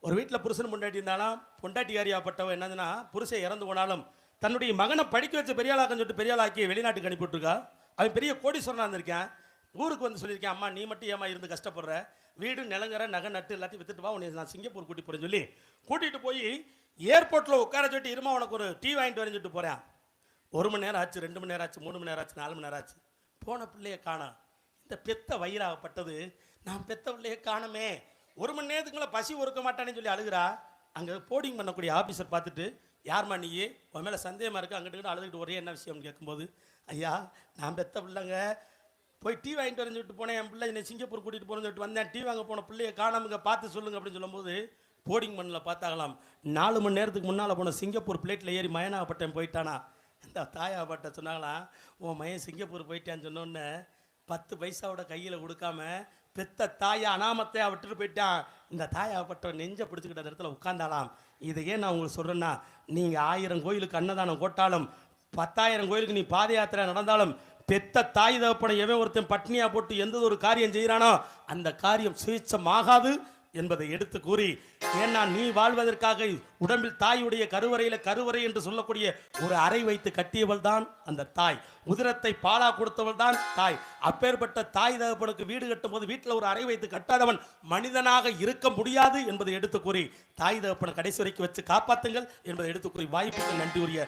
ஒரு வீட்டில் புருஷன் பொண்டாட்டி இருந்தாலும் பொண்டாட்டியாரியாப்பட்டவ என்னதுன்னா புருஷன் இறந்து போனாலும் தன்னுடைய மகனை படிக்க வச்ச பெரியாளாக்கன்னு சொல்லிட்டு பெரியாளாக்கி வெளிநாட்டுக்கு அனுப்பிவிட்டுருக்கா. அவன் பெரிய கோடீஸ்வரனாக இருந்திருக்கேன். ஊருக்கு வந்து சொல்லியிருக்கேன், அம்மா நீ மட்டும் ஏமா இருந்து கஷ்டப்படுற, வீடு நிலங்கர நகை நட்டு எல்லாத்தையும் வித்துட்டு வா, உன்னை நான் சிங்கப்பூர் கூட்டி போறேன்னு சொல்லி கூட்டிட்டு போய் ஏர்போர்ட்டில் உட்கார சொல்லிட்டு இருமா உனக்கு ஒரு டீ வாங்கிட்டு வரேன்னு சொல்லிட்டு போகிறேன். 1 மணி நேரம் ஆச்சு, 2 மணி நேரம் ஆச்சு, 3 மணி நேரம் ஆச்சு, 4 மணி நேரம் ஆச்சு. போன பிள்ளைய காணா. இந்த பெத்த வயிறாகப்பட்டது, நான் பெத்த பிள்ளைய காணமே, 1 மணி நேரத்துக்கு மேலே பசி ஒருக்க மாட்டானேன்னு சொல்லி அழுகிறா. அங்கே போர்டிங் பண்ணக்கூடிய ஆஃபீஸர் பார்த்துட்டு, யார்மா நீ, உன் மேலே சந்தேகமாக இருக்குது, அங்கிட்டு அழுதுகிட்டு ஒரே என்ன விஷயம்னு கேட்கும்போது, ஐயா நான் பெத்த பிள்ளைங்க, போய் டீ வாங்கிட்டு வரேன்னு சொல்லிட்டு போனேன், என் பிள்ளை என்னை சிங்கப்பூர் கூட்டிகிட்டு போகணும்னு சொல்லிட்டு வந்தேன், டீ வாங்க போன பிள்ளைய காணாமுங்க, பார்த்து சொல்லுங்க அப்படின்னு சொல்லும்போது போர்டிங் பண்ணில் பார்த்தாங்களாம் 4 மணி நேரத்துக்கு முன்னால் போன சிங்கப்பூர் பிளேட்டில் ஏறி மயனாகப்பட்டேன் போயிட்டானா. இந்த தாயாப்பட்ட சொன்னாங்களாம், உன் மயன் சிங்கப்பூர் போயிட்டான்னு சொன்னோன்னே 10 பைசாவோட கையில் கொடுக்காம பெத்த தாயை அனாமத்தையா விட்டுட்டு போயிட்டான். இந்த தாயாப்பட்ட நெஞ்சை பிடிச்சிக்கிட்ட இடத்துல உட்கார்ந்தாலாம். இதை ஏன் நான் உங்களுக்கு சொல்கிறேன்னா, நீங்கள் 1000 கோயிலுக்கு அன்னதானம் போட்டாலும் 10,000 கோயிலுக்கு நீ பாத யாத்திரை நடந்தாலும் பெத்த தாய் தகப்பனை எவன் ஒருத்தன் பட்னியா போட்டு எந்த ஒரு காரியம் செய்கிறானோ அந்த காரியம் சுயச்சமாகாது என்பதை எடுத்து கூறி, ஏன்னா நீ வாழ்வதற்காக உடம்பில் தாயுடைய கருவறை என்று சொல்லக்கூடிய ஒரு அறை வைத்து கட்டியவள் தான் அந்த தாய். உதிரத்தை பாலா கொடுத்தவள் தான் தாய். அப்பேற்பட்ட தாய் தகப்பனுக்கு வீடு கட்டும் போது வீட்டில் ஒரு அறை வைத்து கட்டாதவன் மனிதனாக இருக்க முடியாது என்பதை எடுத்து கூறி, தாய் தகப்பனை கடைசி வரைக்கும் வச்சு காப்பாற்றுங்கள் என்பதை எடுத்து கூறி வாய்ப்புக்கு நன்றி உரிய